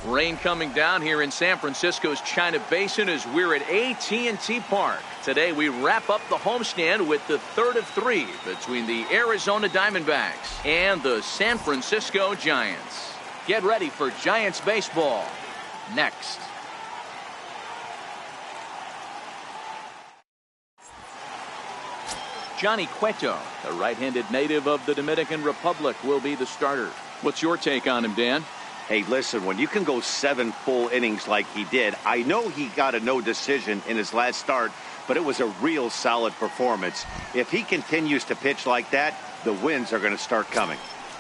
Rain coming down here in San Francisco's China Basin as we're at AT&T Park. Today we wrap up the homestand with the third of three between the Arizona Diamondbacks and the San Francisco Giants. Get ready for Giants baseball next. Johnny Cueto, a right-handed native of the Dominican Republic, will be the starter. What's your take on him, Dan? Hey, listen, when you can go 7 full innings like he did, I know he got a no decision in his last start, but it was a real solid performance. If he continues to pitch like that, the wins are going to start coming.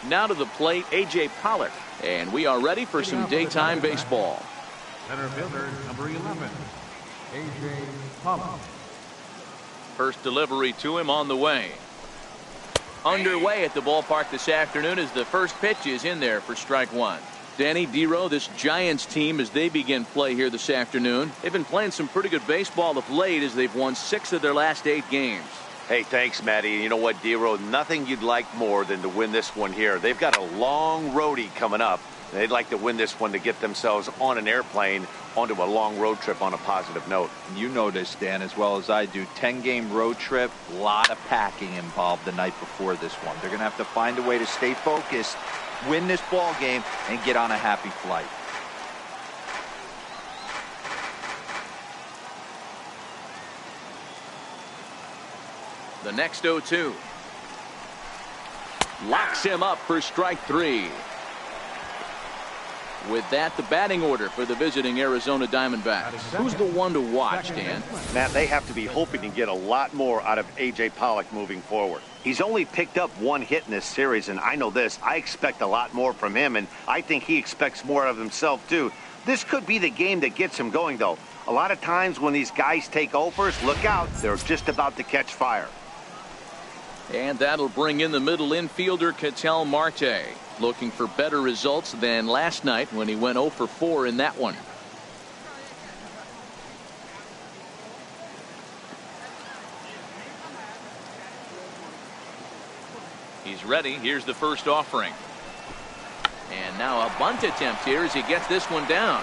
Now to the plate, A.J. Pollock, and we are ready for some daytime baseball. Center fielder, number 11, A.J. Pollock. First delivery to him on the way. Underway at the ballpark this afternoon as the first pitch is in there for strike one. Danny Dero, this Giants team, as they begin play here this afternoon, they've been playing some pretty good baseball of late as they've won 6 of their last 8 games. Hey, thanks, Matty. You know what, Dero, nothing you'd like more than to win this one here. They've got a long roadie coming up. They'd like to win this one to get themselves on an airplane onto a long road trip on a positive note. You know this, Dan, as well as I do. 10-game road trip, a lot of packing involved the night before this one. They're going to have to find a way to stay focused, win this ball game, and get on a happy flight. The next 0-2. Locks him up for strike 3. With that, the batting order for the visiting Arizona Diamondbacks. Who's the one to watch, Dan? Matt, they have to be hoping to get a lot more out of A.J. Pollock moving forward. He's only picked up 1 hit in this series, and I know this. I expect a lot more from him, and I think he expects more of himself, too. This could be the game that gets him going, though. A lot of times when these guys take overs, look out. They're just about to catch fire. And that'll bring in the middle infielder, Ketel Marte, looking for better results than last night when he went 0 for 4 in that one. He's ready. Here's the first offering. And now a bunt attempt here as he gets this one down.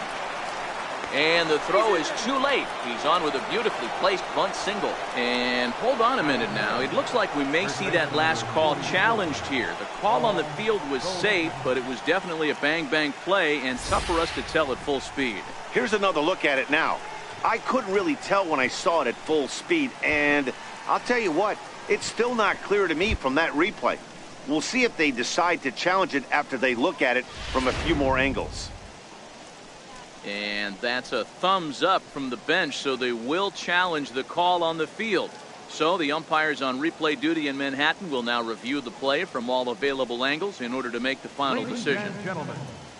And the throw is too late. He's on with a beautifully placed bunt single. And hold on a minute now. It looks like we may see that last call challenged here. The call on the field was safe, but it was definitely a bang-bang play and tough for us to tell at full speed. Here's another look at it now. I couldn't really tell when I saw it at full speed, and I'll tell you what, it's still not clear to me from that replay. We'll see if they decide to challenge it after they look at it from a few more angles. And that's a thumbs up from the bench, so they will challenge the call on the field. So the umpires on replay duty in Manhattan will now review the play from all available angles in order to make the final decision. Ladies and gentlemen,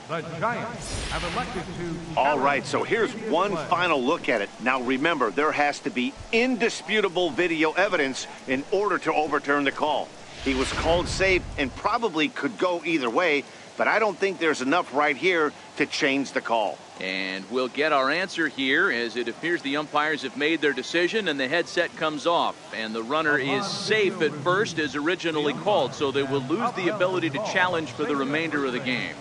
the Giants have elected to... All right, so here's one final look at it. Now remember, there has to be indisputable video evidence in order to overturn the call. He was called safe and probably could go either way, but I don't think there's enough right here to change the call. And we'll get our answer here as it appears the umpires have made their decision and the headset comes off. And the runner is safe at first as originally called, so they will lose the ability to challenge for the remainder of the game.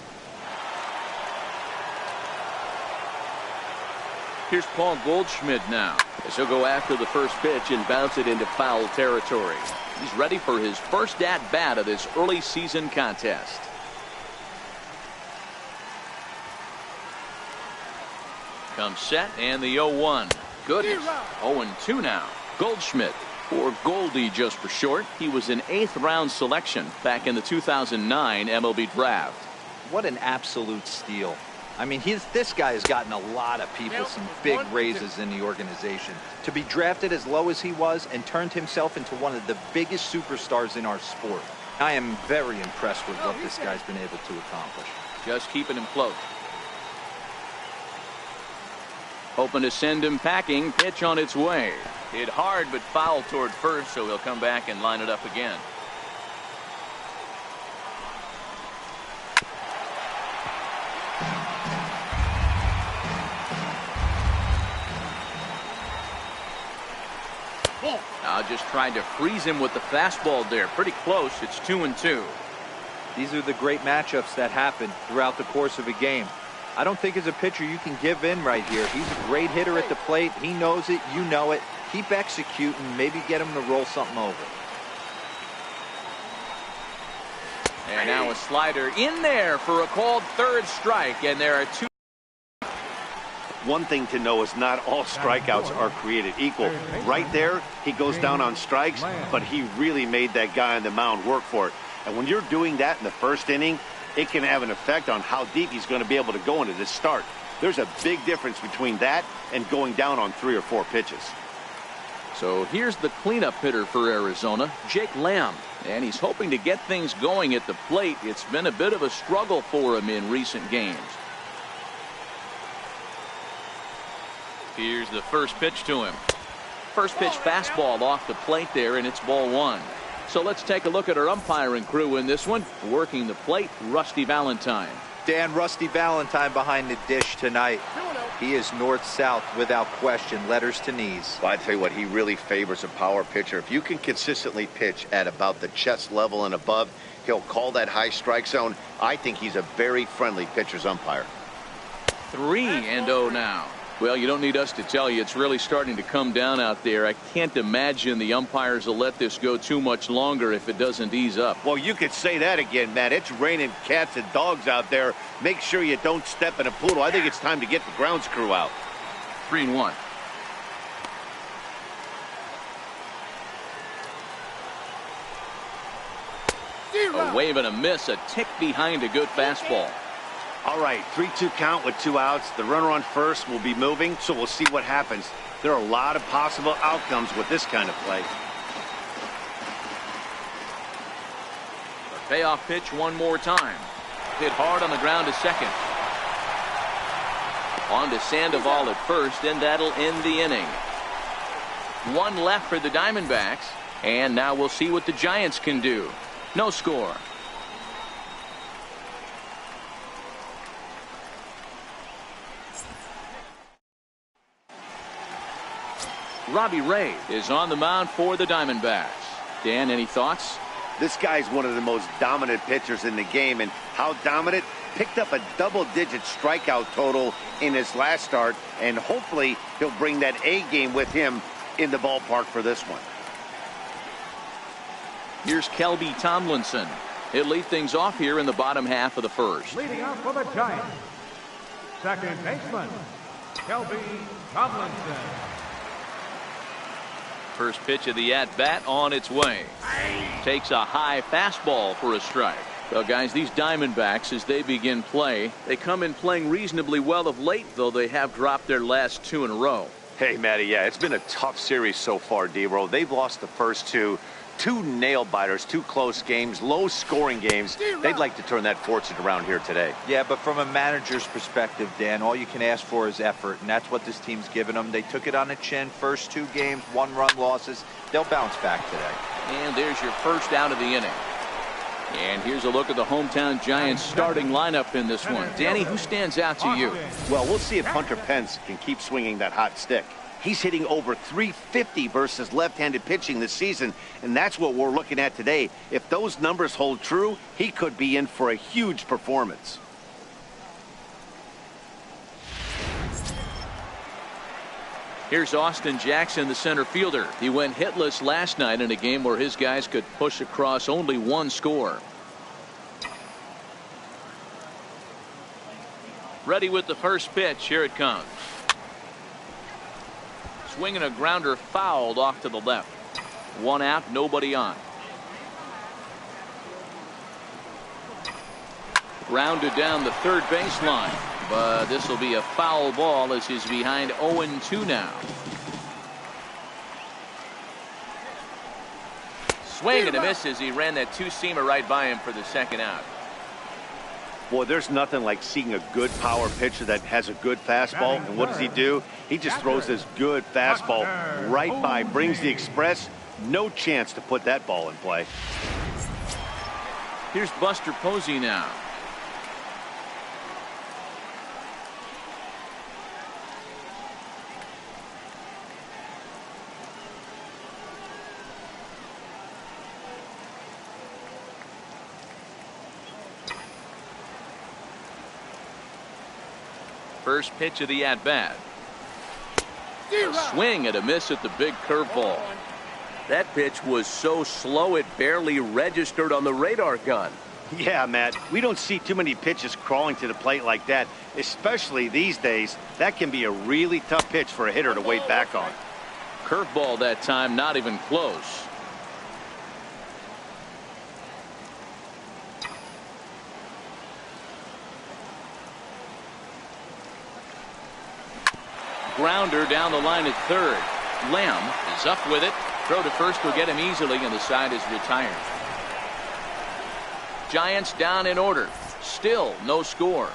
Here's Paul Goldschmidt now, as he'll go after the first pitch and bounce it into foul territory. He's ready for his first at-bat of this early season contest. Comes set and the 0-1. Goodness. 0-2 now. Goldschmidt, or Goldie just for short. He was an 8th round selection back in the 2009 MLB draft. What an absolute steal. I mean, this guy has gotten a lot of people some big raises in the organization. To be drafted as low as he was and turned himself into one of the biggest superstars in our sport. I am very impressed with what this guy's been able to accomplish. Just keeping him close. Hoping to send him packing. Pitch on its way. Hit hard but foul toward first, so he'll come back and line it up again. Now just trying to freeze him with the fastball there. Pretty close. It's 2-2. These are the great matchups that happen throughout the course of a game. I don't think as a pitcher you can give in right here. He's a great hitter at the plate. He knows it. You know it. Keep executing. Maybe get him to roll something over. And now a slider in there for a called third strike. And there are two. One thing to know is not all strikeouts are created equal. Right there, he goes down on strikes, but he really made that guy on the mound work for it. And when you're doing that in the first inning, it can have an effect on how deep he's going to be able to go into this start. There's a big difference between that and going down on 3 or 4 pitches. So here's the cleanup hitter for Arizona, Jake Lamb. And he's hoping to get things going at the plate. It's been a bit of a struggle for him in recent games. Here's the first pitch to him. First pitch fastball off the plate there, and it's ball 1. So let's take a look at our umpiring crew in this one. Working the plate, Rusty Valentine. Dan, Rusty Valentine behind the dish tonight. He is north-south without question, letters to knees. Well, I tell you what, he really favors a power pitcher. If you can consistently pitch at about the chest level and above, he'll call that high strike zone. I think he's a very friendly pitcher's umpire. 3-0 now. Well, you don't need us to tell you, it's really starting to come down out there. I can't imagine the umpires will let this go too much longer if it doesn't ease up. Well, you could say that again, Matt. It's raining cats and dogs out there. Make sure you don't step in a poodle. I think it's time to get the grounds crew out. 3-1. A wave and a miss, a tick behind a good fastball. All right, 3-2 count with 2 outs. The runner on first will be moving, so we'll see what happens. There are a lot of possible outcomes with this kind of play. A payoff pitch one more time. Hit hard on the ground to second. On to Sandoval at first, and that'll end the inning. 1 left for the Diamondbacks, and now we'll see what the Giants can do. No score. Robbie Ray is on the mound for the Diamondbacks. Dan, any thoughts? This guy's one of the most dominant pitchers in the game, and how dominant? Picked up a double-digit strikeout total in his last start, and hopefully he'll bring that A game with him in the ballpark for this one. Here's Kelby Tomlinson. He'll lead things off here in the bottom half of the first. Leading off for the Giants, second baseman, Kelby Tomlinson. First pitch of the at-bat on its way. Takes a high fastball for a strike. Well, guys, these Diamondbacks, as they begin play, they come in playing reasonably well of late, though they have dropped their last 2 in a row. Hey, Matty, yeah, it's been a tough series so far, D-Roll. They've lost the first 2 nail-biters, 2 close games, low-scoring games. They'd like to turn that fortune around here today. Yeah, but from a manager's perspective, Dan, all you can ask for is effort, and that's what this team's given them. They took it on the chin. First 2 games, 1-run losses. They'll bounce back today. And there's your first out of the inning. And here's a look at the hometown Giants starting lineup in this one. Danny, who stands out to you? Well, we'll see if Hunter Pence can keep swinging that hot stick. He's hitting over .350 versus left-handed pitching this season, and that's what we're looking at today. If those numbers hold true, he could be in for a huge performance. Here's Austin Jackson, the center fielder. He went hitless last night in a game where his guys could push across only 1 score. Ready with the first pitch. Here it comes. Swinging a grounder fouled off to the left. 1 out, nobody on. Grounded down the third baseline, but this will be a foul ball as he's behind 0-2 now. Swing and a miss as he ran that 2-seamer right by him for the second out. Boy, there's nothing like seeing a good power pitcher that has a good fastball. And what does he do? He just throws this good fastball right by, brings the express. No chance to put that ball in play. Here's Buster Posey now. First pitch of the at-bat. A swing and a miss at the big curveball. That pitch was so slow it barely registered on the radar gun. Yeah, Matt, we don't see too many pitches crawling to the plate like that, especially these days. That can be a really tough pitch for a hitter to wait back on. Curveball that time, not even close. Grounder down the line at third. Lamb is up with it. Throw to first will get him easily, and the side is retired. Giants down in order. Still no score.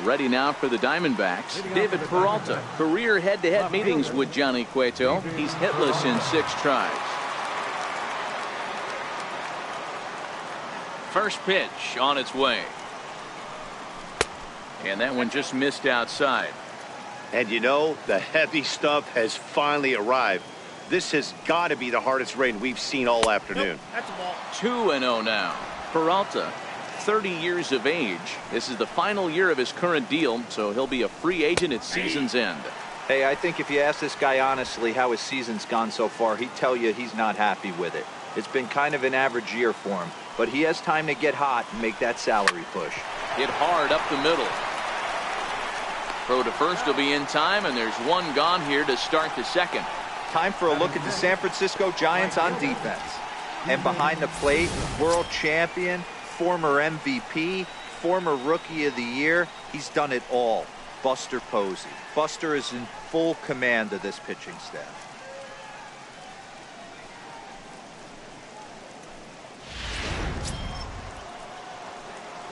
Ready now for the Diamondbacks, David Peralta. Career head-to-head meetings with Johnny Cueto. He's hitless in 6 tries. First pitch on its way. And that one just missed outside. And you know, the heavy stuff has finally arrived. This has got to be the hardest rain we've seen all afternoon. That's a ball. 2-0 now. Peralta, 30 years of age. This is the final year of his current deal, so he'll be a free agent at season's end. Hey, I think if you ask this guy honestly how his season's gone so far, he'd tell you he's not happy with it. It's been kind of an average year for him, but he has time to get hot and make that salary push. Hit hard up the middle. Throw to first will be in time, and there's one gone here to start the second. Time for a look at the San Francisco Giants on defense. And behind the plate, world champion, former MVP, former Rookie of the Year, he's done it all. Buster Posey. Buster is in full command of this pitching staff.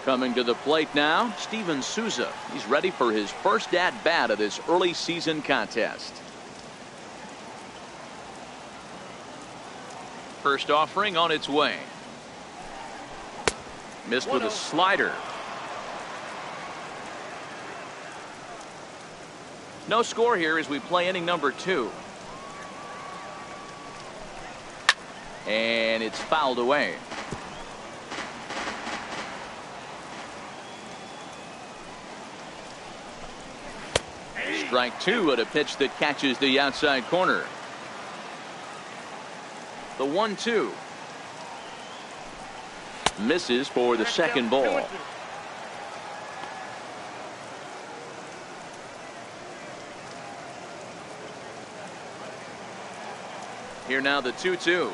Coming to the plate now, Steven Souza. He's ready for his first at-bat of this early season contest. First offering on its way. Missed with a slider. No score here as we play inning number 2. And it's fouled away. Strike 2 at a pitch that catches the outside corner. The 1-2. Misses for the second ball. Here now the 2-2.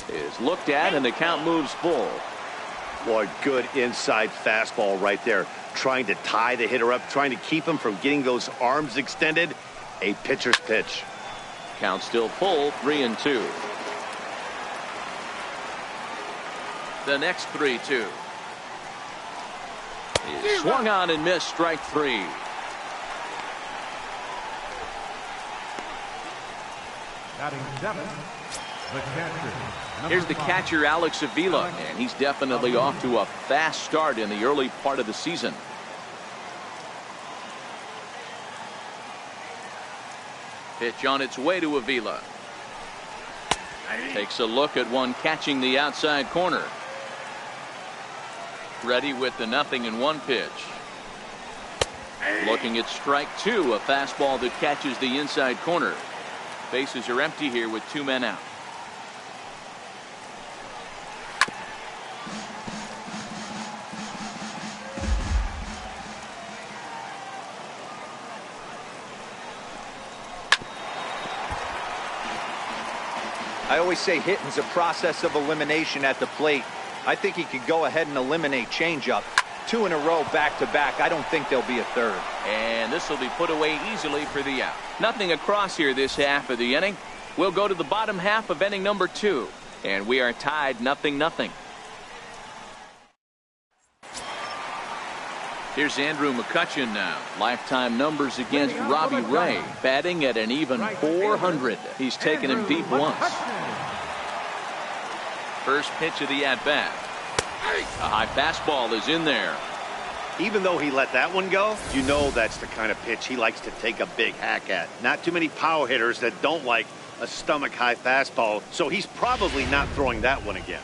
Is looked at and the count moves full. Boy, good inside fastball right there. Trying to tie the hitter up, trying to keep him from getting those arms extended. A pitcher's pitch. Count still full, 3-2. The next 3-2. Is swung on and missed, strike 3. Batting 7, the catcher. Here's the catcher, Alex Avila, and he's definitely off to a fast start in the early part of the season. Pitch on its way to Avila. Takes a look at one catching the outside corner. Ready with the 0-1 pitch. Looking at strike 2, a fastball that catches the inside corner. Bases are empty here with 2 men out. I always say hitting's a process of elimination at the plate. I think he could go ahead and eliminate changeup. 2 in a row back-to-back. I don't think there'll be a third. And this will be put away easily for the out. Nothing across here this half of the inning. We'll go to the bottom half of inning number 2. And we are tied 0-0. Here's Andrew McCutchen now. Lifetime numbers against Robbie Ray. Batting at an even .400. He's taken him deep once. First pitch of the at-bat. A high fastball is in there. Even though he let that one go, you know that's the kind of pitch he likes to take a big hack at. Not too many power hitters that don't like a stomach-high fastball, so he's probably not throwing that one again.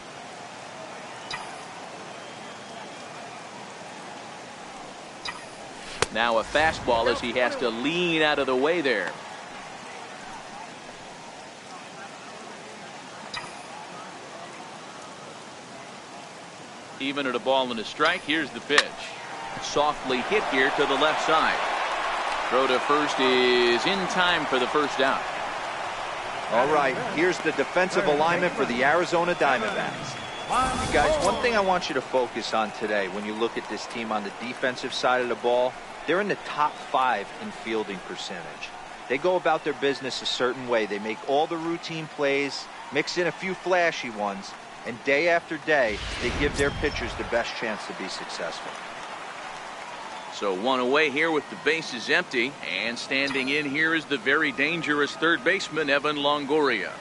Now a fastball as he has to lean out of the way there. Even at a ball and a strike, here's the pitch. Softly hit here to the left side. Throw to first is in time for the first out. All right, here's the defensive alignment for the Arizona Diamondbacks. You guys, one thing I want you to focus on today when you look at this team on the defensive side of the ball, they're in the top 5 in fielding percentage. They go about their business a certain way. They make all the routine plays, mix in a few flashy ones, and day after day, they give their pitchers the best chance to be successful. So one away here with the bases empty, and standing in here is the very dangerous third baseman, Evan Longoria.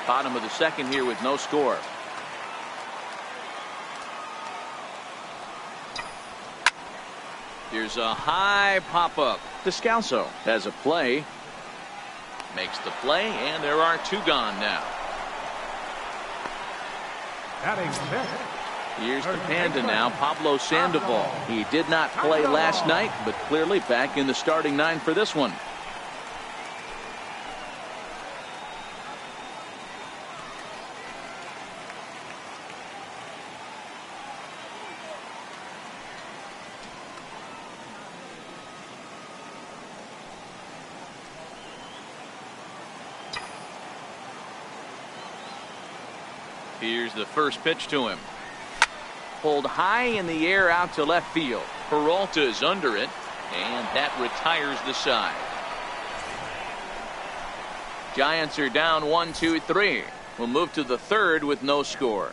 Bottom of the second here with no score. Here's a high pop-up. Descalso has a play. Makes the play, and there are 2 gone now. Batting fifth. Here's the Panda now, Pablo Sandoval. He did not play last night, but clearly back in the starting 9 for this one. Here's the first pitch to him. Pulled high in the air out to left field. Peralta is under it, and that retires the side. Giants are down 1-2-3. We'll move to the third with no score.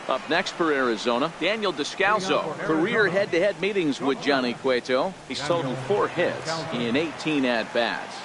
Up next for Arizona, Daniel Descalso. Career head-to-head meetings with Johnny Cueto. He's totaled 4 hits in 18 at-bats.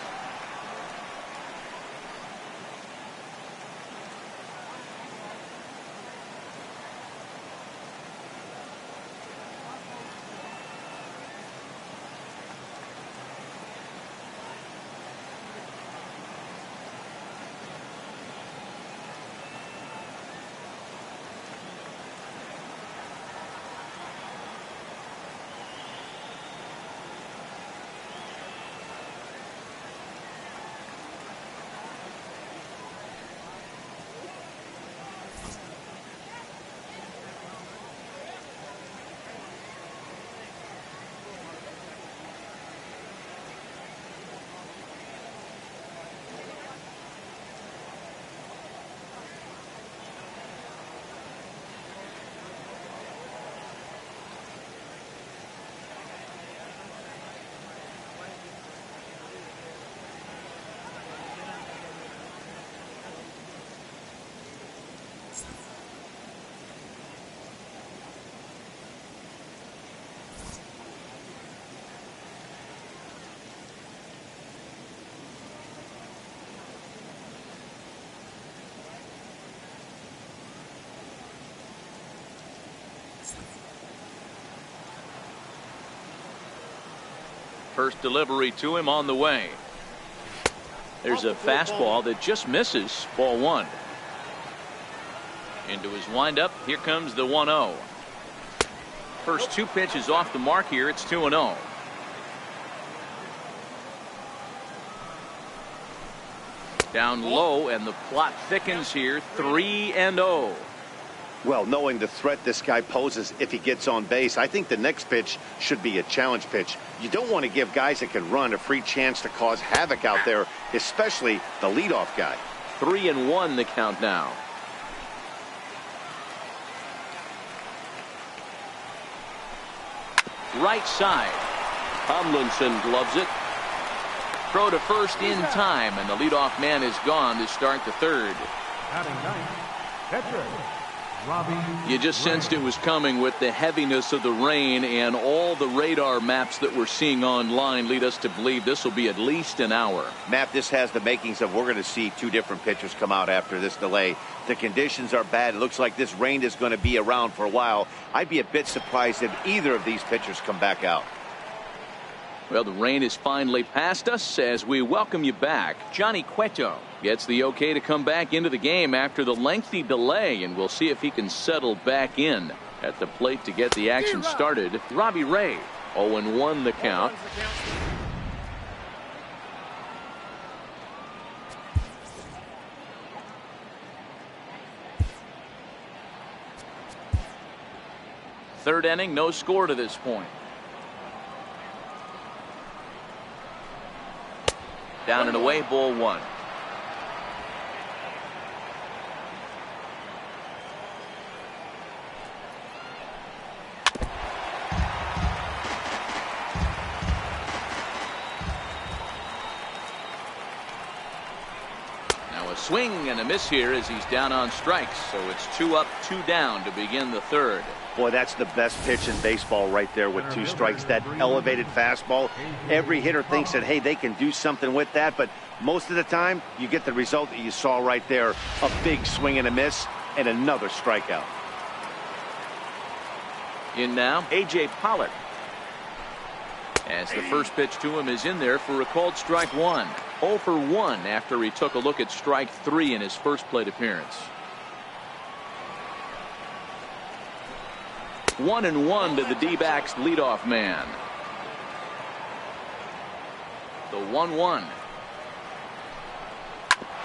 First delivery to him on the way. There's a fastball that just misses. Ball 1. Into his windup. Here comes the 1-0. First 2 pitches off the mark here. It's 2-0. Down low, and the plot thickens here. 3-0. Well, knowing the threat this guy poses if he gets on base, I think the next pitch should be a challenge pitch. You don't want to give guys that can run a free chance to cause havoc out there, especially the leadoff guy. 3-1 the count now. Right side. Tomlinson gloves it. Throw to first in time, and the leadoff man is gone to start the third. Batting ninth, pitcher You just sensed it was coming with the heaviness of the rain, and all the radar maps that we're seeing online lead us to believe this will be at least an hour. Matt, this has the makings of we're going to see two different pitchers come out after this delay. The conditions are bad. It looks like this rain is going to be around for a while. I'd be a bit surprised if either of these pitchers come back out. Well, the rain is finally past us as we welcome you back. Johnny Cueto gets the okay to come back into the game after the lengthy delay, and we'll see if he can settle back in at the plate to get the action started. Robbie Ray, 0-1 the count. Third inning, no score to this point. Down and away, ball one. Now a swing and a miss here as he's down on strikes. So it's 2 up, 2 down to begin the third. Boy, that's the best pitch in baseball right there with 2 strikes. That elevated fastball. Every hitter thinks that, hey, they can do something with that. But most of the time, you get the result that you saw right there. A big swing and a miss and another strikeout. In now, A.J. Pollock. As the first pitch to him is in there for a called strike one. 0 for 1 after he took a look at strike 3 in his first plate appearance. 1-1 to the D-backs leadoff man. The 1-1.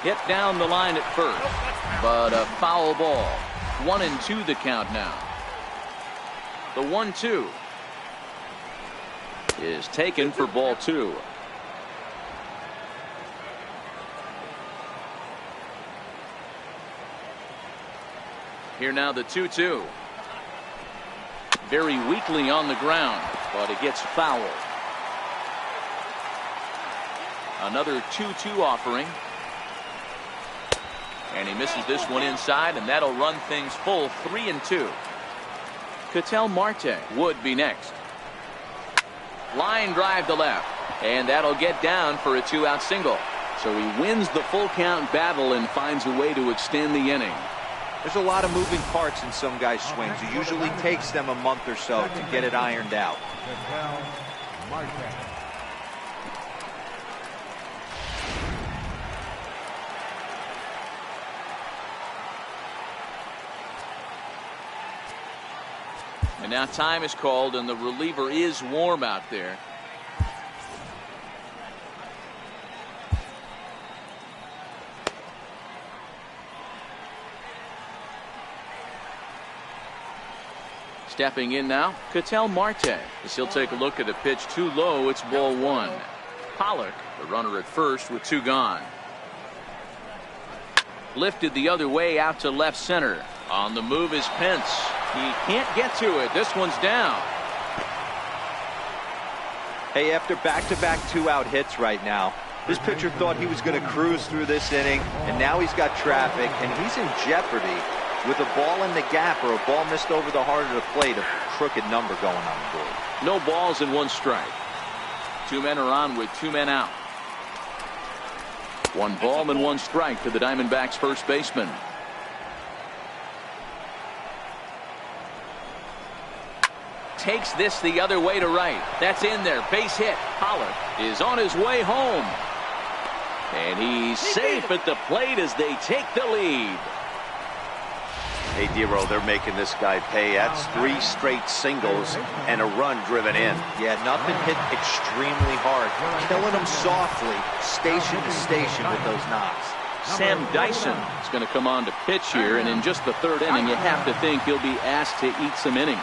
Hit down the line at first, but a foul ball. 1-2 the count now. The 1-2 is taken for ball 2. Here now the 2-2. Very weakly on the ground, but it gets fouled. Another 2-2 offering. And he misses this one inside, and that'll run things full 3-2. Ketel Marte would be next. Line drive to left, and that'll get down for a 2-out single. So he wins the full count battle and finds a way to extend the inning. There's a lot of moving parts in some guys' swings. It usually takes them a month or so to get it ironed out. And now time is called, and the reliever is warm out there. Stepping in now, Ketel Marte. As he'll take a look at a pitch too low, it's ball 1. Pollock, the runner at first with 2 gone. Lifted the other way out to left center. On the move is Pence. He can't get to it. This one's down. Hey, after back-to-back 2-out hits right now, this pitcher thought he was going to cruise through this inning, and now he's got traffic, and he's in jeopardy with a ball in the gap or a ball missed over the heart of the plate, a crooked number going on the board. No balls and 1 strike. 2 men are on with 2 men out. 1 ball and 1 strike to the Diamondbacks first baseman. Takes this the other way to right. That's in there. Base hit. Pollock is on his way home. And he's safe at the plate as they take the lead. Hey, Dero, they're making this guy pay. That's 3 straight singles and a run driven in. Yeah, nothing hit extremely hard. Killing them softly, station to station with those knocks. Sam Dyson is going to come on to pitch here, and in just the 3rd inning, you have to think he'll be asked to eat some innings.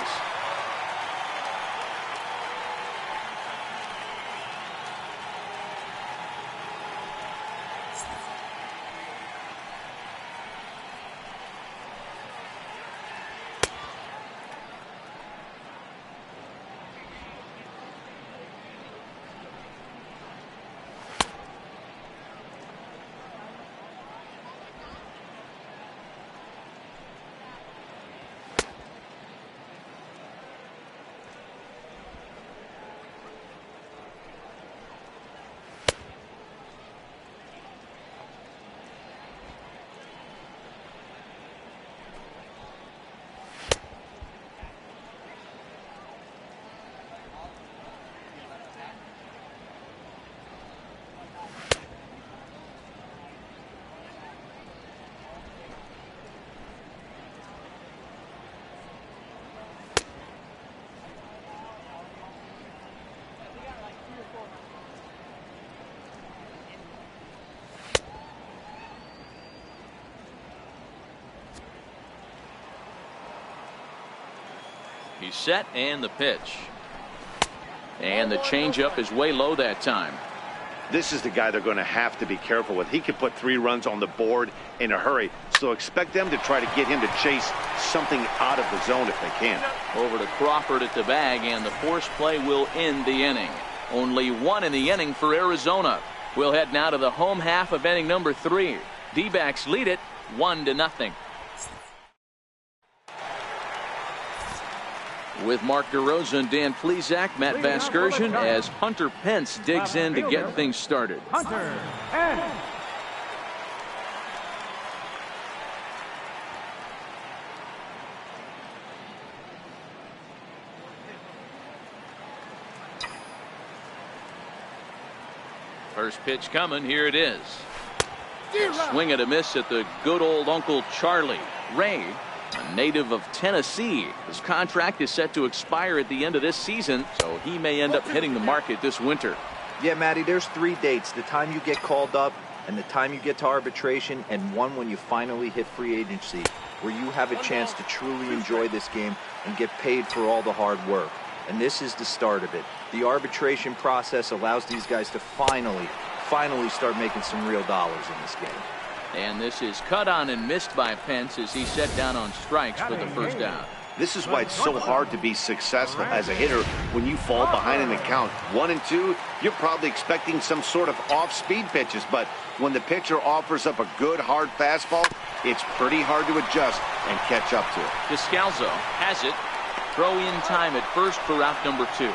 He's set, and the pitch. And the changeup is way low that time. This is the guy they're going to have to be careful with. He can put 3 runs on the board in a hurry, so expect them to try to get him to chase something out of the zone if they can. Over to Crawford at the bag, and the force play will end the inning. Only 1 in the inning for Arizona. We'll head now to the home half of inning number 3. D-backs lead it 1-0. With Mark DeRosa and Dan Plesac, Matt Vasgersian as Hunter Pence digs in to get things started. Hunter Pence. First pitch coming. Here it is. Swing and a miss at the good old Uncle Charlie. Ray, a native of Tennessee. His contract is set to expire at the end of this season, so he may end up hitting the market this winter. Yeah, Matty, there's 3 dates. The time you get called up, and the time you get to arbitration, and one when you finally hit free agency, where you have a chance to truly enjoy this game and get paid for all the hard work. And this is the start of it. The arbitration process allows these guys to finally start making some real dollars in this game. And this is cut on and missed by Pence as he set down on strikes for the first out. This is why it's so hard to be successful as a hitter when you fall behind in the count. 1 and 2, you're probably expecting some sort of off-speed pitches, but when the pitcher offers up a good hard fastball, it's pretty hard to adjust and catch up to it. Descalzo has it. Throw in time at first for out number 2.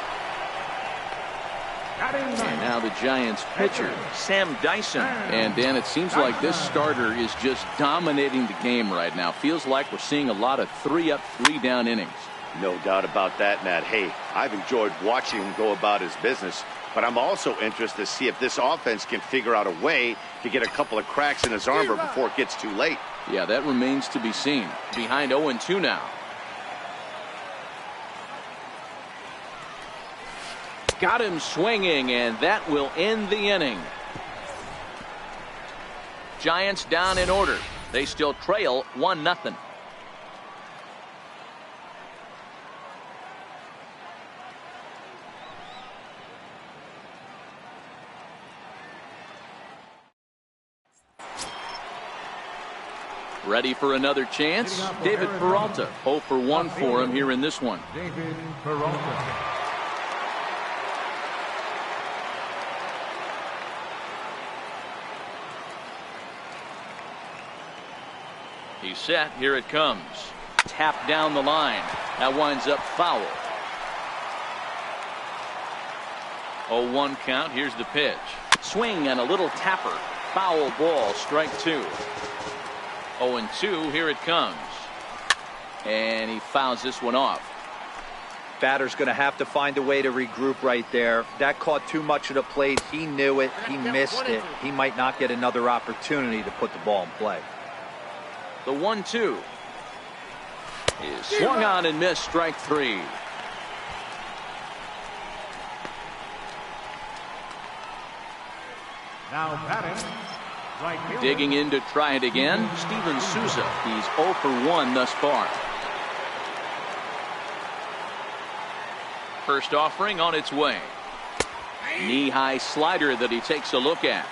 And now the Giants pitcher, Sam Dyson. And Dan, it seems like this starter is just dominating the game right now. Feels like we're seeing a lot of 3-up, 3-down innings. No doubt about that, Matt. Hey, I've enjoyed watching him go about his business, but I'm also interested to see if this offense can figure out a way to get a couple of cracks in his armor before it gets too late. Yeah, that remains to be seen. Behind 0-2 now. Got him swinging, and that will end the inning. Giants down in order. They still trail 1-0. Ready for another chance? David Peralta. 0 for 1 for him here in this one. David Peralta. He's set. Here it comes. Tap down the line. That winds up foul. 0-1 count. Here's the pitch. Swing and a little tapper. Foul ball. Strike 2. 0-2. Here it comes. And he fouls this one off. Batter's going to have to find a way to regroup right there. That caught too much of the plate. He knew it. He missed it. He might not get another opportunity to put the ball in play. The 1-2 is swung on and missed. Strike 3. Now batting, right fielder. Digging in to try it again, Steven Souza. He's 0 for 1 thus far. First offering on its way. Knee-high slider that he takes a look at.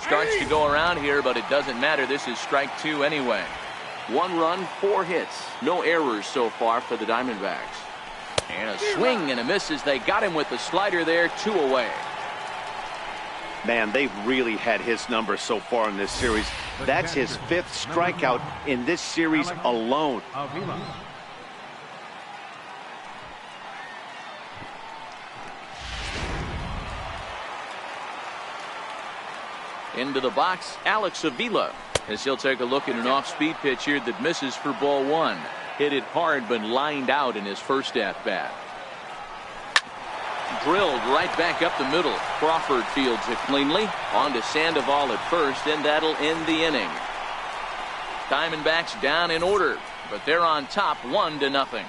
Starts to go around here, but it doesn't matter. This is strike 2 anyway. 1 run, 4 hits. No errors so far for the Diamondbacks. And a swing and a miss as they got him with the slider there. 2 away. Man, they've really had his number so far in this series. That's his 5th strikeout in this series alone. Into the box, Alex Avila, as he'll take a look at an off-speed pitch here that misses for ball 1. Hit it hard, but lined out in his first at-bat. Drilled right back up the middle. Crawford fields it cleanly. On to Sandoval at first, and that'll end the inning. Diamondbacks down in order, but they're on top 1-0.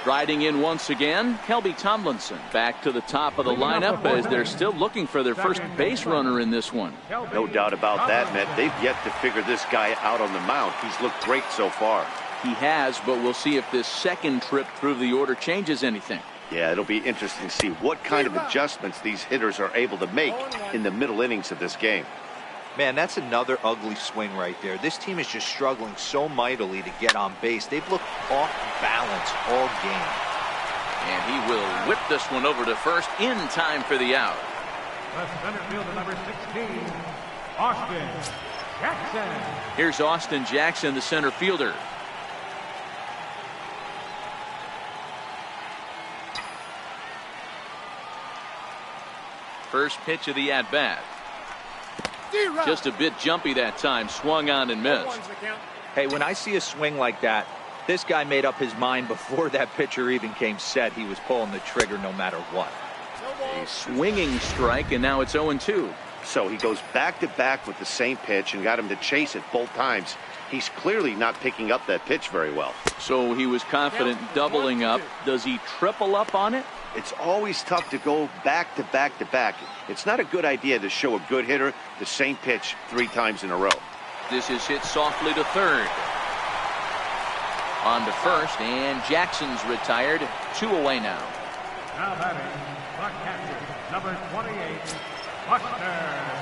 Riding in once again, Kelby Tomlinson back to the top of the lineup as they're still looking for their first base runner in this one. No doubt about that, Matt. They've yet to figure this guy out on the mound. He's looked great so far. He has, but we'll see if this second trip through the order changes anything. Yeah, it'll be interesting to see what kind of adjustments these hitters are able to make in the middle innings of this game. Man, that's another ugly swing right there. This team is just struggling so mightily to get on base. They've looked off balance all game. And he will whip this one over to first in time for the out. The center fielder, number 16, Austin Jackson. Here's Austin Jackson, the center fielder. First pitch of the at-bat. Just a bit jumpy that time. Swung on and missed. Hey, when I see a swing like that, this guy made up his mind before that pitcher even came set. He was pulling the trigger no matter what. A swinging strike, and now it's 0-2. So he goes back-to-back with the same pitch and got him to chase it both times. He's clearly not picking up that pitch very well. So he was confident doubling up. Does he triple up on it? It's always tough to go back-to-back-to-back. It's not a good idea to show a good hitter the same pitch 3 times in a row. This is hit softly to third. On to first, and Jackson's retired. 2 away now. Now batting, the catcher, number 28, Buster.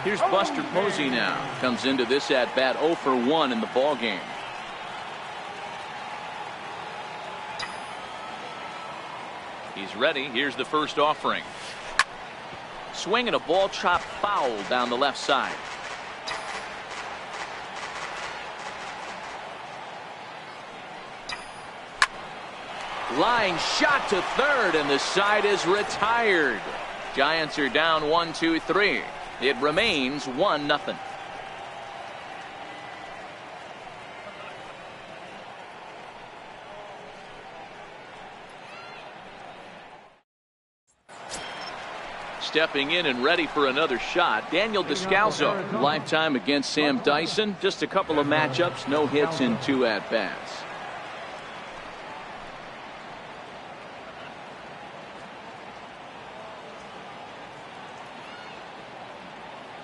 Here's Buster Posey now. Comes into this at-bat 0 for 1 in the ball game. He's ready. Here's the first offering. Swing and a ball chopped foul down the left side. Line shot to third, and the side is retired. Giants are down 1-2-3. It remains 1-0. Stepping in and ready for another shot, Daniel Descalso. Lifetime against Sam Dyson. Just a couple of matchups, no hits in 2 at-bats.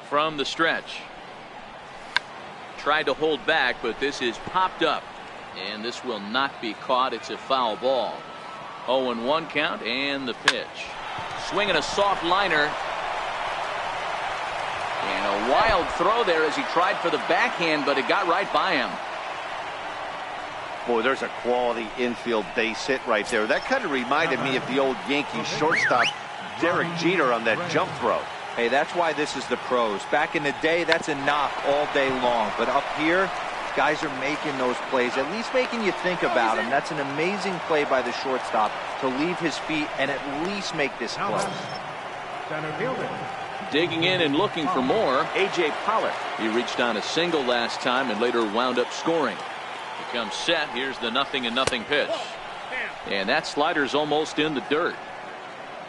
From the stretch. Tried to hold back, but this is popped up. And this will not be caught. It's a foul ball. 0-1 count, and the pitch. Swinging a soft liner. And a wild throw there as he tried for the backhand, but it got right by him. Boy, there's a quality infield base hit right there. That kind of reminded me of the old Yankees shortstop Derek Jeter on that jump throw. Hey, that's why this is the pros. Back in the day, that's a knock all day long. But up here, guys are making those plays, at least making you think about them. That's an amazing play by the shortstop to leave his feet and at least make this close. Center fielder. Digging in and looking for more, A.J. Pollock. He reached on a single last time and later wound up scoring. He comes set. Here's the 0-0 pitch. And that slider's almost in the dirt.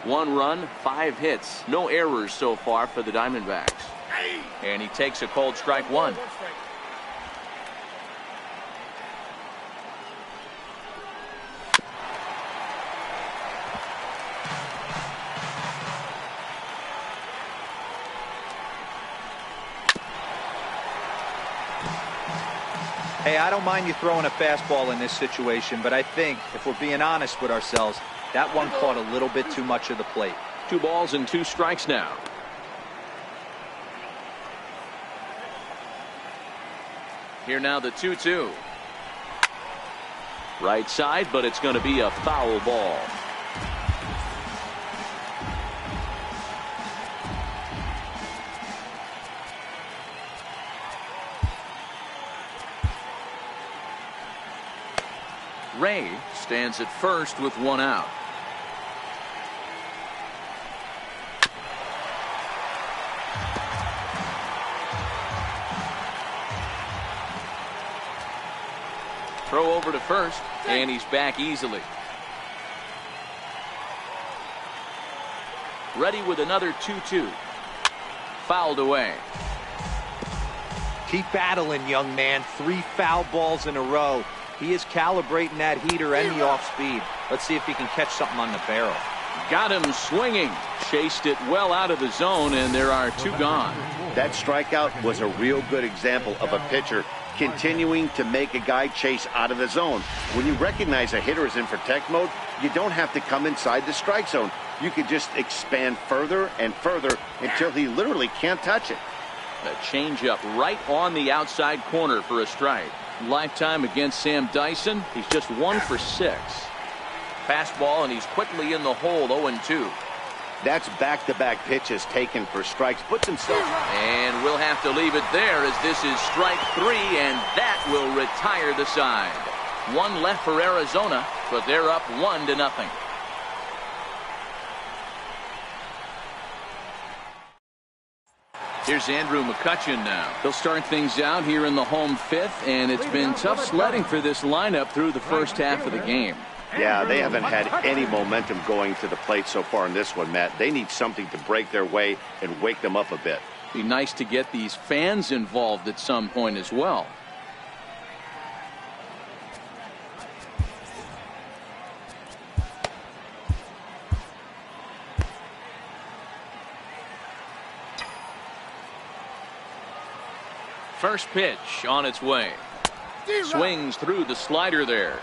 1 run, 5 hits. No errors so far for the Diamondbacks. And he takes a cold strike 1. Hey, I don't mind you throwing a fastball in this situation, but I think if we're being honest with ourselves, that one caught a little bit too much of the plate. 2 balls and 2 strikes now. Here now the 2-2. Right side, but it's going to be a foul ball. Ray stands at first with 1 out. Throw over to first, and he's back easily. Ready with another 2-2. Fouled away. Keep battling, young man. 3 foul balls in a row. He is calibrating that heater and the off speed. Let's see if he can catch something on the barrel. Got him swinging. Chased it well out of the zone, and there are 2 gone. That strikeout was a real good example of a pitcher continuing to make a guy chase out of the zone. When you recognize a hitter is in protect mode, you don't have to come inside the strike zone. You can just expand further and further until he literally can't touch it. A changeup right on the outside corner for a strike. Lifetime against Sam Dyson, he's just 1 for 6. Fastball, and he's quickly in the hole, 0-2. That's back-to-back pitches taken for strikes. Puts himself... And we'll have to leave it there as this is strike 3, and that will retire the side. 1 left for Arizona, but they're up 1-0. Here's Andrew McCutchen now. He'll start things out here in the home 5th, and it's been tough sledding for this lineup through the first half of the game. Yeah, they haven't had any momentum going to the plate so far in this one, Matt. They need something to break their way and wake them up a bit. Be nice to get these fans involved at some point as well. First pitch on its way. Swings through the slider there.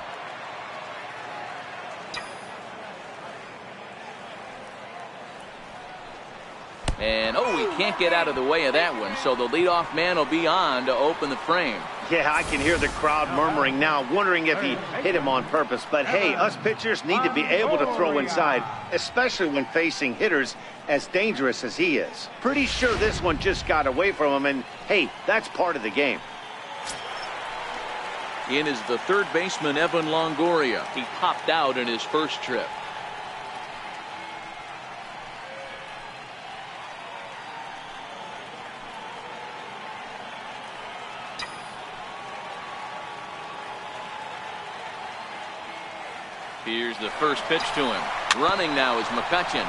And, he can't get out of the way of that one, so the leadoff man will be on to open the frame. Yeah, I can hear the crowd murmuring now, wondering if he hit him on purpose. But, hey, us pitchers need to be able to throw inside, especially when facing hitters as dangerous as he is. Pretty sure this one just got away from him, and, hey, that's part of the game. In is the third baseman, Evan Longoria. He popped out in his first trip. Here's the first pitch to him. Running now is McCutchen.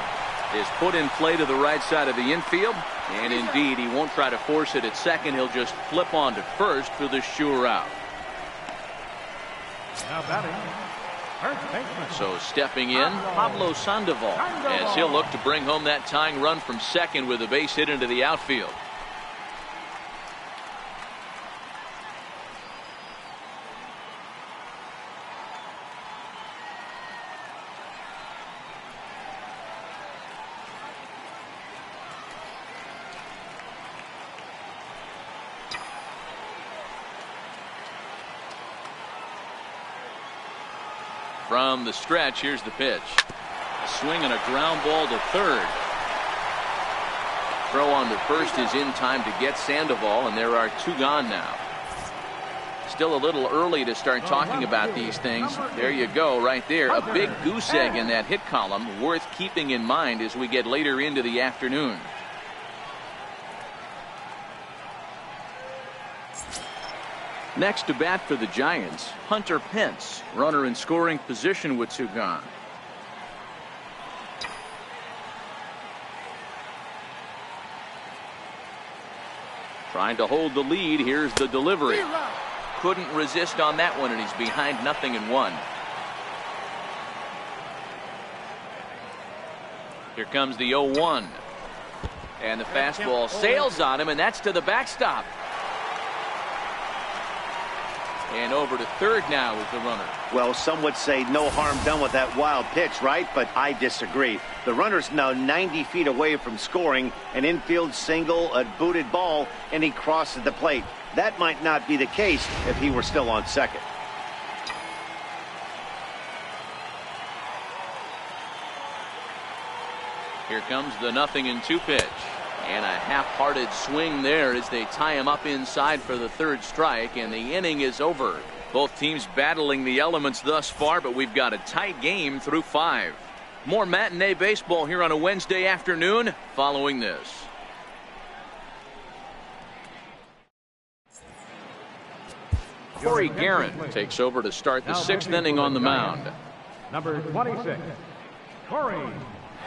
Is put in play to the right side of the infield. And indeed, he won't try to force it at second. He'll just flip on to first for the sure out. Now batting, first baseman. So stepping in, Pablo Sandoval, as he'll look to bring home that tying run from second with a base hit into the outfield. From the stretch, here's the pitch. A swing and a ground ball to third. Throw on to first is in time to get Sandoval, and there are 2 gone now. Still a little early to start talking about these things. There you go, right there. A big goose egg in that hit column, worth keeping in mind as we get later into the afternoon. Next to bat for the Giants, Hunter Pence, runner in scoring position with 2 gone. Trying to hold the lead. Here's the delivery. Couldn't resist on that one, and he's behind 0-1. Here comes the 0-1. And the fastball sails on him, and that's to the backstop. And over to third now is the runner. Well, some would say no harm done with that wild pitch, right? But I disagree. The runner's now 90 feet away from scoring an infield single, a booted ball, and he crosses the plate. That might not be the case if he were still on second. Here comes the 0-2 pitch. And a half-hearted swing there as they tie him up inside for the third strike, and the inning is over. Both teams battling the elements thus far, but we've got a tight game through 5. More matinee baseball here on a Wednesday afternoon following this. Corey Guerin takes over to start the 6th inning on the mound. Number 26, Corey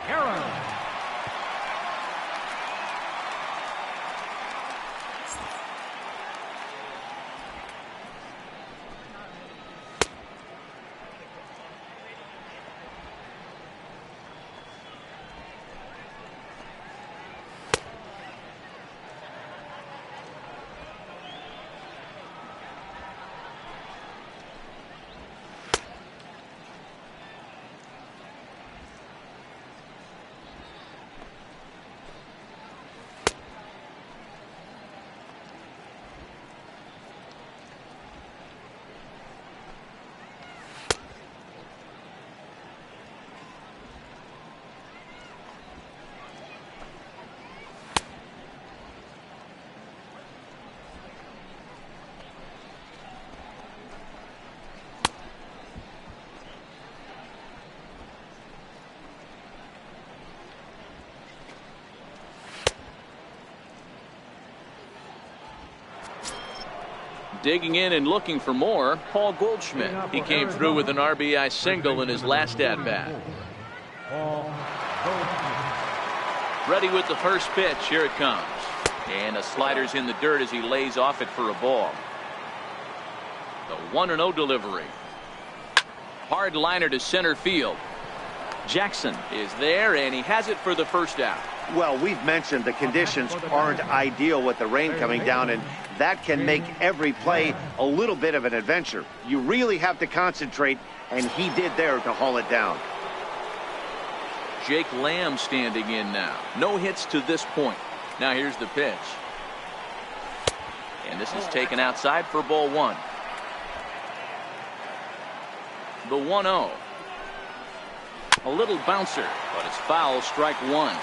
Guerin. Digging in and looking for more, Paul Goldschmidt. He came through with an RBI single in his last at-bat. Ready with the first pitch. Here it comes. And a slider's in the dirt as he lays off it for a ball. The 1-0 delivery. Hard liner to center field. Jackson is there, and he has it for the first out. Well, we've mentioned the conditions aren't ideal with the rain coming down, and that can make every play a little bit of an adventure. You really have to concentrate, and he did there to haul it down. Jake Lamb standing in now. No hits to this point. Now here's the pitch. And this is taken outside for ball one. The 1-0. A little bouncer, but it's foul, strike one.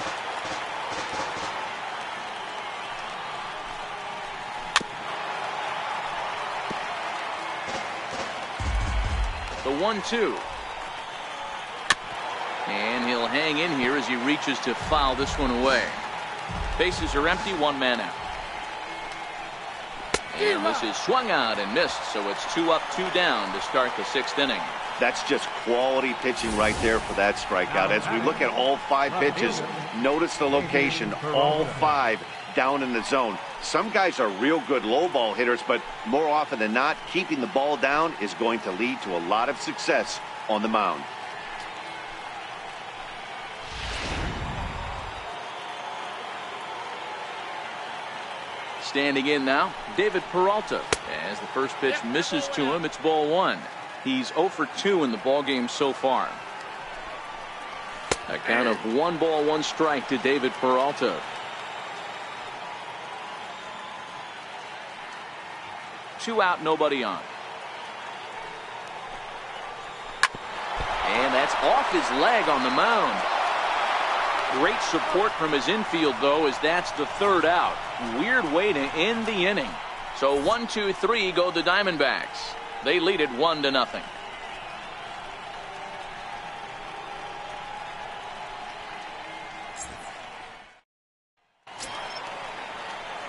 The 1-2. And he'll hang in here as he reaches to foul this one away. Bases are empty, one man out. And this is swung out and missed, so it's 2 up, 2 down to start the 6th inning. That's just quality pitching right there for that strikeout. As we look at all 5 pitches, notice the location, all 5 down in the zone. Some guys are real good low ball hitters, but more often than not, keeping the ball down is going to lead to a lot of success on the mound. Standing in now, David Peralta. As the first pitch misses to him, it's ball one. He's 0 for 2 in the ballgame so far. A count of 1 ball, 1 strike to David Peralta. Two out, nobody on. And that's off his leg on the mound. Great support from his infield, though, as that's the 3rd out. Weird way to end the inning. So 1, 2, 3 go the Diamondbacks. They lead it 1-0.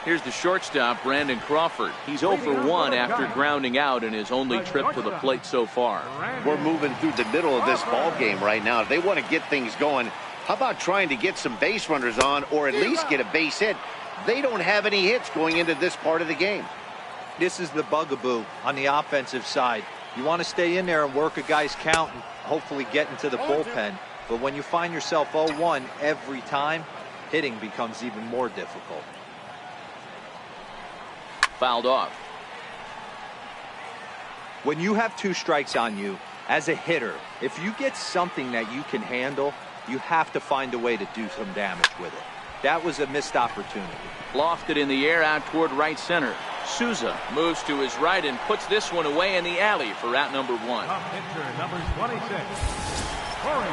Here's the shortstop, Brandon Crawford. He's 0 for 1 after grounding out in his only trip to the plate so far. We're moving through the middle of this ball game right now. If they want to get things going, how about trying to get some base runners on, or at least get a base hit? They don't have any hits going into this part of the game. This is the bugaboo on the offensive side. You want to stay in there and work a guy's count and hopefully get into the bullpen. But when you find yourself 0-1 every time, hitting becomes even more difficult. Fouled off. When you have 2 strikes on you, as a hitter, if you get something that you can handle, you have to find a way to do some damage with it. That was a missed opportunity. Lofted in the air out toward right center. Souza moves to his right and puts this one away in the alley for out number 1. Pitcher number 26, Corey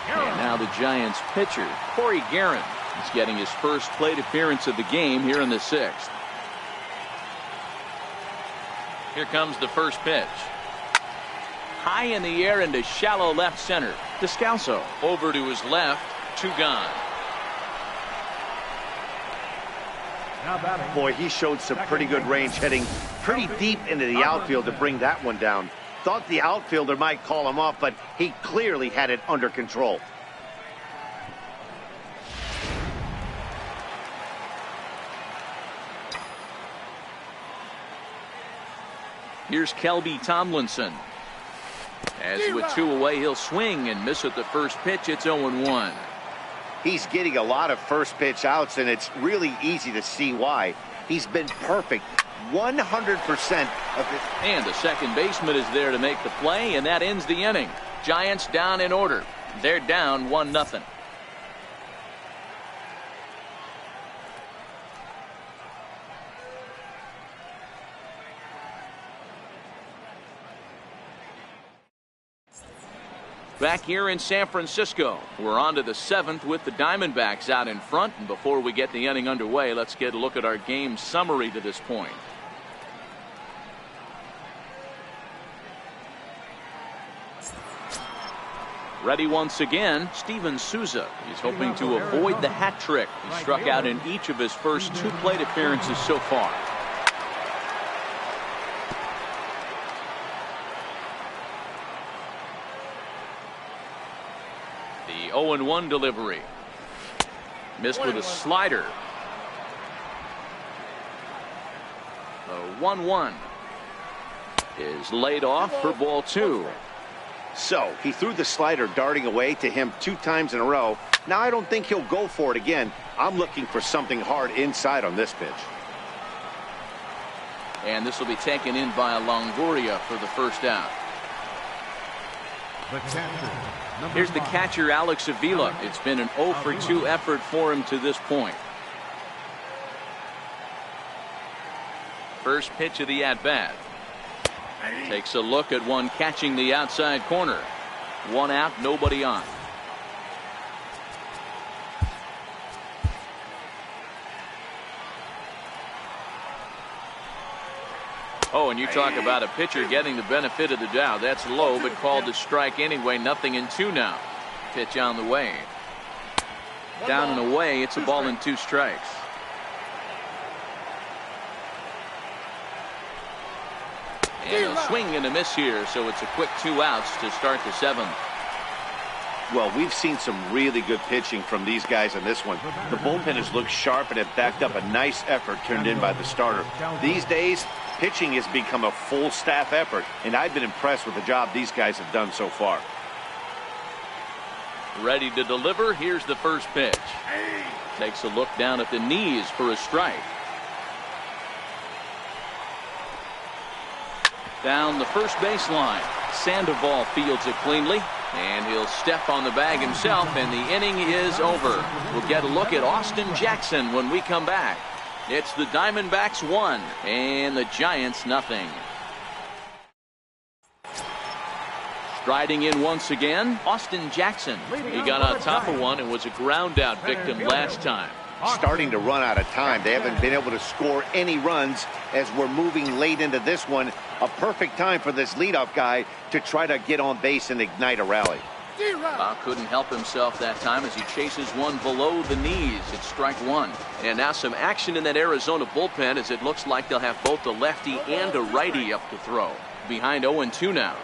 Guerin. And now the Giants pitcher, Corey Guerin. He's getting his first plate appearance of the game here in the 6th. Here comes the first pitch. High in the air into shallow left center. Descalso over to his left. 2 gone. Boy, he showed some pretty good range, heading pretty deep into the outfield to bring that one down. Thought the outfielder might call him off, but he clearly had it under control. Here's Kelby Tomlinson. As with 2 away, he'll swing and miss at the first pitch. It's 0-1. He's getting a lot of first pitch outs, and it's really easy to see why. He's been perfect 100% of it. And the second baseman is there to make the play, and that ends the inning. Giants down in order. They're down 1-0. Back here in San Francisco, we're on to the 7th with the Diamondbacks out in front. And before we get the inning underway, let's get a look at our game summary to this point. Ready once again, Steven Souza. He's hoping to avoid the hat trick. He struck out in each of his first 2 plate appearances so far. 0-1 delivery. Missed with a slider. The 1-1 is laid off for ball 2. So he threw the slider darting away to him 2 times in a row. Now I don't think he'll go for it again. I'm looking for something hard inside on this pitch. And this will be taken in by Longoria for the first out. Here's the catcher, Alex Avila. It's been an 0 for 2 effort for him to this point. First pitch of the at-bat. Takes a look at one catching the outside corner. 1 out, nobody on. Oh, and you talk about a pitcher getting the benefit of the doubt. That's low, but called a strike anyway. 0-2 now. Pitch on the way. Down and away. It's a ball and 2 strikes. And a swing and a miss here, so it's a quick 2 outs to start the 7th. Well, we've seen some really good pitching from these guys on this one. The bullpen has looked sharp and have backed up a nice effort turned in by the starter. These days, pitching has become a full staff effort, and I've been impressed with the job these guys have done so far. Ready to deliver. Here's the first pitch. Takes a look down at the knees for a strike. Down the first baseline. Sandoval fields it cleanly, and he'll step on the bag himself, and the inning is over. We'll get a look at Austin Jackson when we come back. It's the Diamondbacks 1 and the Giants 0. Striding in once again, Austin Jackson. He got on top of one and was a ground out victim last time. Starting to run out of time. They haven't been able to score any runs as we're moving late into this one. A perfect time for this leadoff guy to try to get on base and ignite a rally. Bob couldn't help himself that time as he chases one below the knees. It's strike 1. And now some action in that Arizona bullpen as it looks like they'll have both a lefty and a righty up to throw. Behind 0-2 now.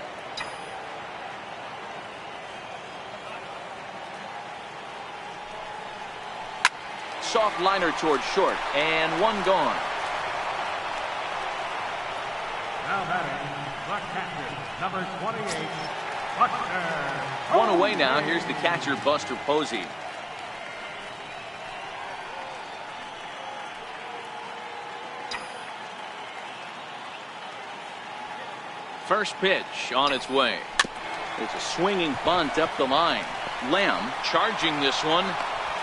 Soft liner towards short, and 1 gone. Now batting, the catcher, number 28, Buster. 1 away now. Here's the catcher, Buster Posey. First pitch on its way. It's a swinging bunt up the line. Lamb charging this one.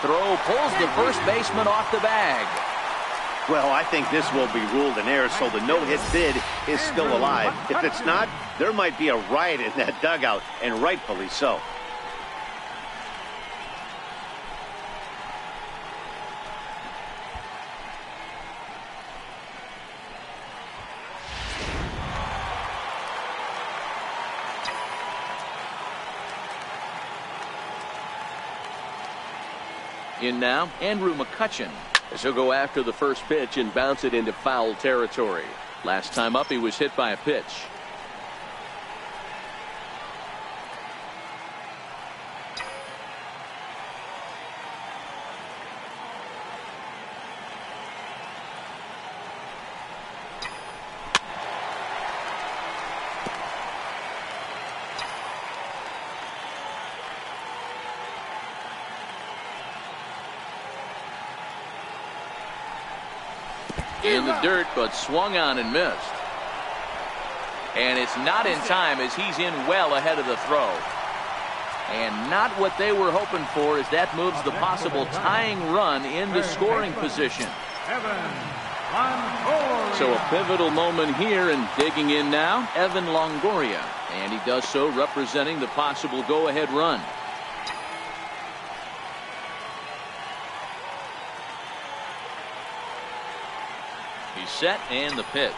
Throw pulls the first baseman off the bag. Well, I think this will be ruled an error, so the no-hit bid is still alive. If it's not, there might be a riot in that dugout, and rightfully so. In now, Andrew McCutchen, as he'll go after the first pitch and bounce it into foul territory. Last time up, he was hit by a pitch. In the dirt, but swung on and missed. And it's not in time as he's in well ahead of the throw. And not what they were hoping for as that moves the possible tying run into scoring position. So a pivotal moment here, and digging in now, Evan Longoria. And he does so representing the possible go-ahead run. Set and the pitch.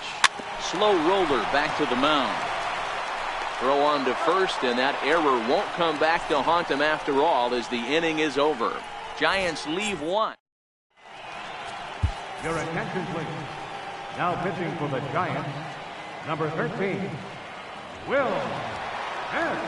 Slow roller back to the mound. Throw on to first, and that error won't come back to haunt him after all as the inning is over. Giants leave 1. Your attention, please. Now pitching for the Giants, number 13, Will Smith.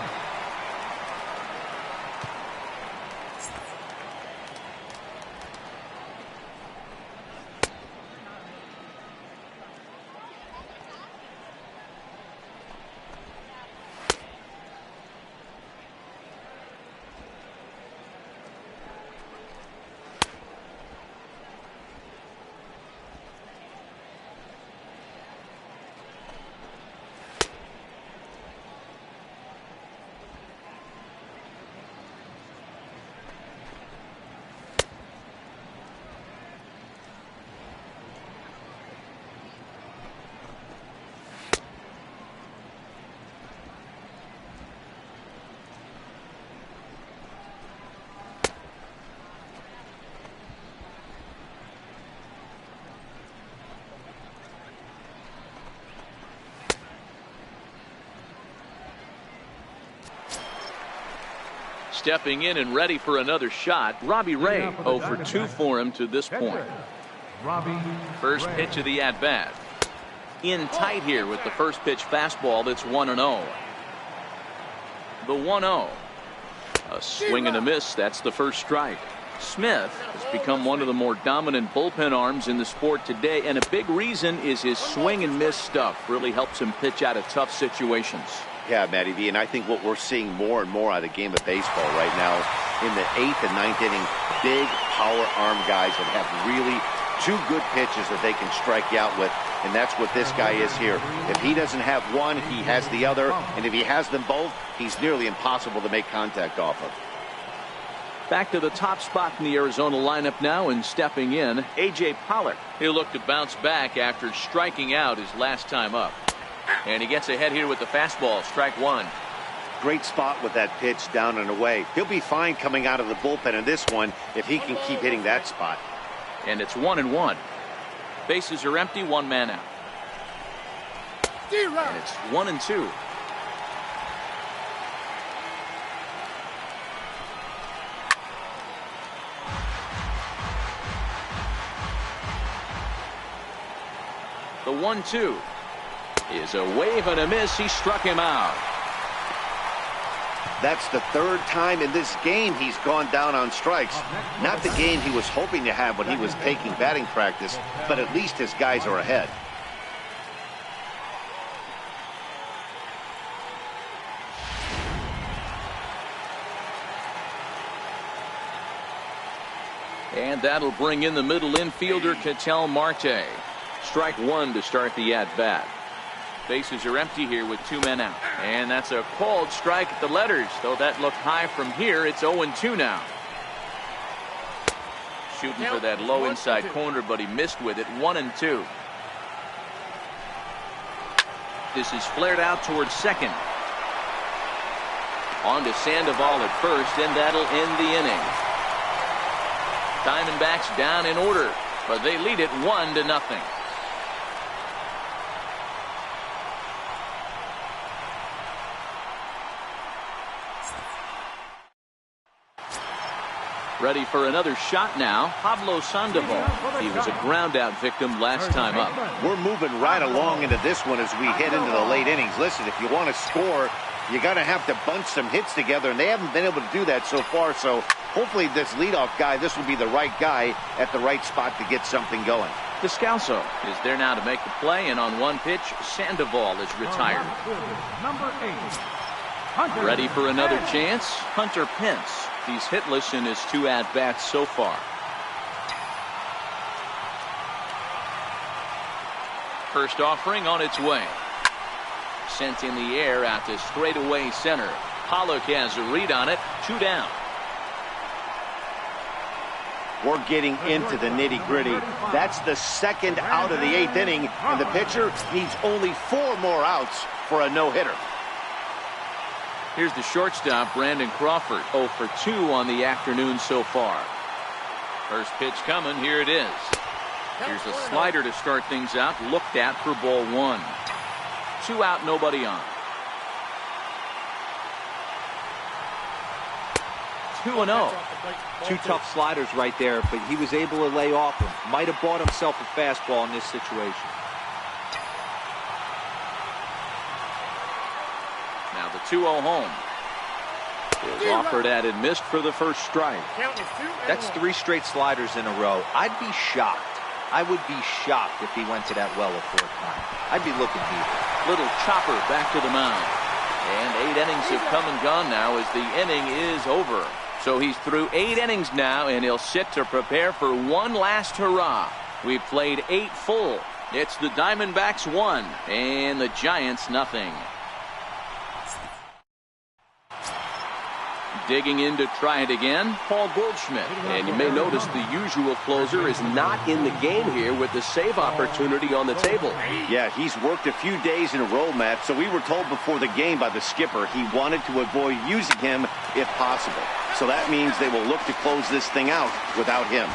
Stepping in and ready for another shot, Robbie Ray. 0 for 2 for him to this point. First pitch of the at-bat. In tight here with the first pitch fastball that's 1-0. The 1-0. A swing and a miss. That's the first strike. Smith has become one of the more dominant bullpen arms in the sport today, and a big reason is his swing and miss stuff. Really helps him pitch out of tough situations. Yeah, Matty V, and I think what we're seeing more and more out of the game of baseball right now in the 8th and 9th inning, big power arm guys that have really 2 good pitches that they can strike you out with, and that's what this guy is here. If he doesn't have one, he has the other, and if he has them both, he's nearly impossible to make contact off of. Back to the top spot in the Arizona lineup now, and stepping in, A.J. Pollock. He'll look to bounce back after striking out his last time up. And he gets ahead here with the fastball, strike 1. Great spot with that pitch down and away. He'll be fine coming out of the bullpen in this one if he can keep hitting that spot. And it's 1-1. Bases are empty, 1 man out. And it's 1-2. The 1-2 is a wave and a miss. He struck him out. That's the 3rd time in this game he's gone down on strikes. Not the game he was hoping to have when he was taking batting practice, but at least his guys are ahead. And that'll bring in the middle infielder, Ketel Marte. Strike 1 to start the at-bat. Bases are empty here with 2 men out. And that's a called strike at the letters. Though that looked high from here, it's 0-2 now. Shooting for that low inside corner, but he missed with it. 1-2. This is flared out towards second. On to Sandoval at first, and that'll end the inning. Diamondbacks down in order, but they lead it 1-0. Ready for another shot now, Pablo Sandoval. He was a ground-out victim last time up. We're moving right along into this one as we head into the late innings. Listen, if you want to score, you got to have to bunch some hits together, and they haven't been able to do that so far. So hopefully this leadoff guy, this will be the right guy at the right spot to get something going. Descalso is there now to make the play, and on one pitch, Sandoval is retired. Ready for another chance, Hunter Pence. He's hitless in his 2 at-bats so far. First offering on its way. Sent in the air out to straightaway center. Pollock has a read on it. 2 down. We're getting into the nitty-gritty. That's the 2nd out of the 8th inning, and the pitcher needs only 4 more outs for a no-hitter. Here's the shortstop, Brandon Crawford. 0 for 2 on the afternoon so far. First pitch coming. Here it is. Here's a slider to start things out. Looked at for ball 1. 2 out, nobody on. 2-0. 2 tough sliders right there, but he was able to lay off them. Might have bought himself a fastball in this situation. Now the 2-0 home. Is offered at and missed for the first strike. That's 3 straight sliders in a row. I'd be shocked. I would be shocked if he went to that well a 4th time. I'd be looking deep. Little chopper back to the mound. And 8 innings have come and gone now as the inning is over. So he's through 8 innings now, and he'll sit to prepare for one last hurrah. We've played 8 full. It's the Diamondbacks 1 and the Giants nothing. Digging in to try it again, Paul Goldschmidt. And you may notice the usual closer is not in the game here with the save opportunity on the table. Yeah, he's worked a few days in a row, Matt, so we were told before the game by the skipper he wanted to avoid using him if possible. So that means they will look to close this thing out without him.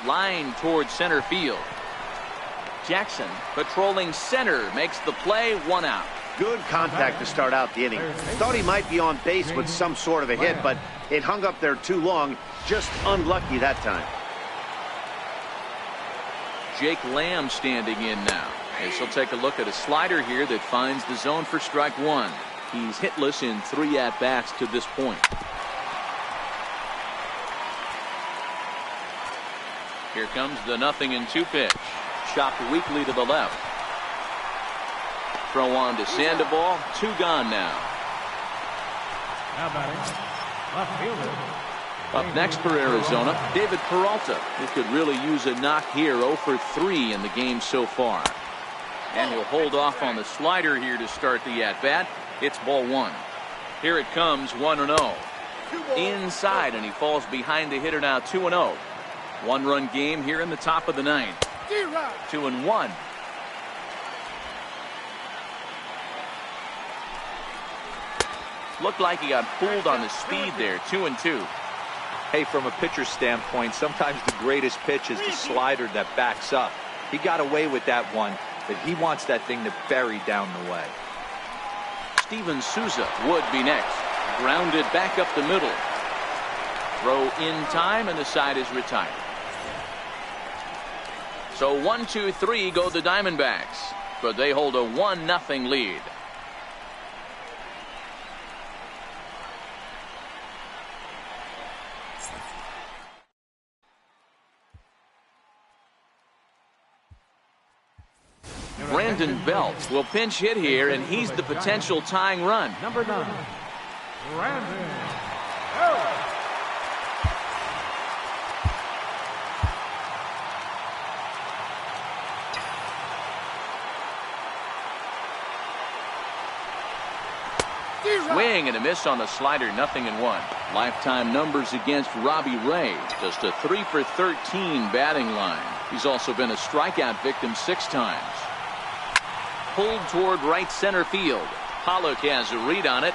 Line towards center field. Jackson patrolling center makes the play. 1 out. Good contact to start out the inning. Thought he might be on base with some sort of a hit, but it hung up there too long. Just unlucky that time. Jake Lamb standing in now, as he'll take a look at a slider here that finds the zone for strike one. He's hitless in 3 at-bats to this point. Here comes the 0-2 pitch. Chopped weakly to the left. Throw on to Sandoval. 2 gone now. Now batting, left fielder. Up next for Arizona, David Peralta, who could really use a knock here. 0 for 3 in the game so far. And he'll hold off on the slider here to start the at-bat. It's ball 1. Here it comes, 1-0. Inside, and he falls behind the hitter now, 2-0. 1-run game here in the top of the 9th. 2-1. Looked like he got fooled on the speed there. 2-2. Hey, from a pitcher's standpoint, sometimes the greatest pitch is the slider that backs up. He got away with that one, but he wants that thing to bury down the way. Steven Souza would be next. Grounded back up the middle. Throw in time, and the side is retired. So 1-2-3 go the Diamondbacks, but they hold a 1-0 lead. Brandon Belt will pinch hit here, and he's the potential tying run. Number 9, Brandon Belt. Swing and a miss on the slider, 0-1. Lifetime numbers against Robbie Ray, just a 3 for 13 batting line. He's also been a strikeout victim 6 times. Pulled toward right center field. Pollock has a read on it.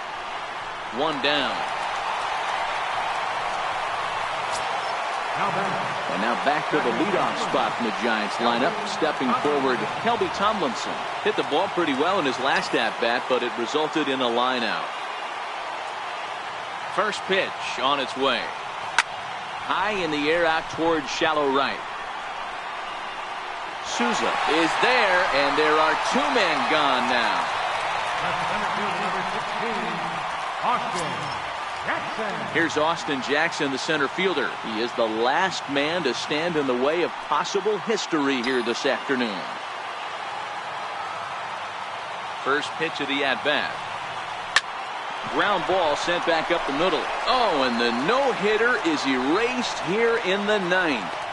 1 down. And now back to the leadoff spot in the Giants lineup. Stepping forward, Kelby Tomlinson. Hit the ball pretty well in his last at-bat, but it resulted in a line out. First pitch on its way. High in the air out towards shallow right. Souza is there, and there are 2 men gone now. Number 16, Austin Jackson. Here's Austin Jackson, the center fielder. He is the last man to stand in the way of possible history here this afternoon. First pitch of the at-bat. Ground ball sent back up the middle. Oh, and the no-hitter is erased here in the 9th.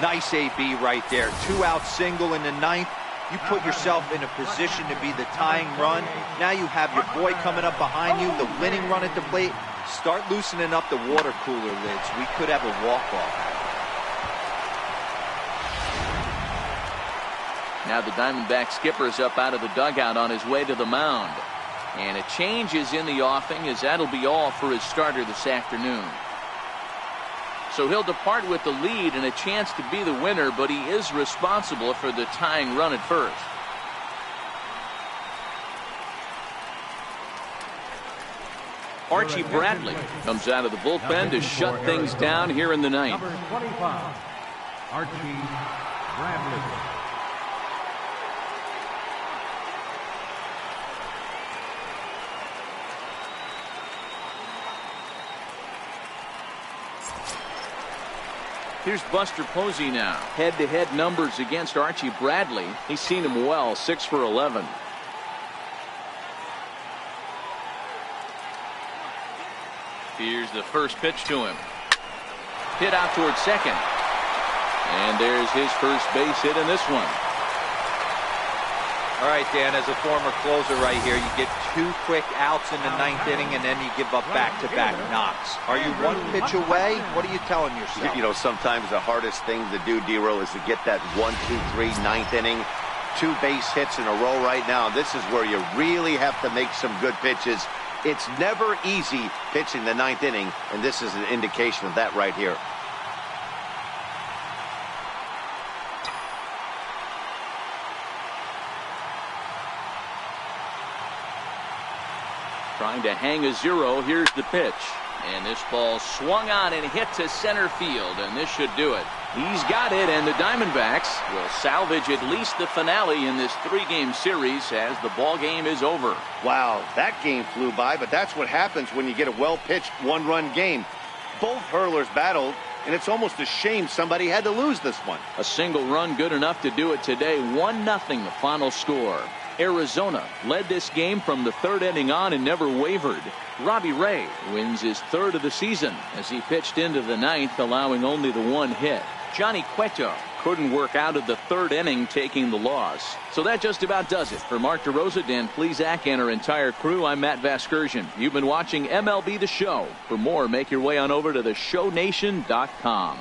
Nice AB right there. 2-out single in the 9th. You put yourself in a position to be the tying run. Now you have your boy coming up behind you, the winning run at the plate. Start loosening up the water cooler lids. We could have a walk-off. Now the Diamondback skipper's up out of the dugout on his way to the mound. And a change is in the offing, as that'll be all for his starter this afternoon. So he'll depart with the lead and a chance to be the winner, but he is responsible for the tying run at first. Archie Bradley comes out of the bullpen to shut things down here in the 9th. Number 25, Archie Bradley. Here's Buster Posey now. Head-to-head numbers against Archie Bradley. He's seen him well, 6 for 11. Here's the first pitch to him. Hit out towards second. And there's his first base hit in this one. All right, Dan, as a former closer right here, you get 2 quick outs in the 9th inning, and then you give up back-to-back knocks. Are you 1 pitch away? What are you telling yourself? You know, sometimes the hardest thing to do, D-Roll, is to get that 1, 2, 3, 9th inning. 2 base hits in a row right now. This is where you really have to make some good pitches. It's never easy pitching the 9th inning, and this is an indication of that right here. Trying to hang a 0. Here's the pitch. And this ball swung on and hit to center field, and this should do it. He's got it, and the Diamondbacks will salvage at least the finale in this 3-game series as the ball game is over. Wow, that game flew by, but that's what happens when you get a well-pitched one-run game. Both hurlers battled, and it's almost a shame somebody had to lose this one. A single run good enough to do it today. 1-0 the final score. Arizona led this game from the 3rd inning on and never wavered. Robbie Ray wins his 3rd of the season as he pitched into the 9th, allowing only the 1 hit. Johnny Cueto couldn't work out of the 3rd inning, taking the loss. So that just about does it. For Mark DeRosa, Dan Plesac, and our entire crew, I'm Matt Vasgersian. You've been watching MLB The Show. For more, make your way on over to theshownation.com.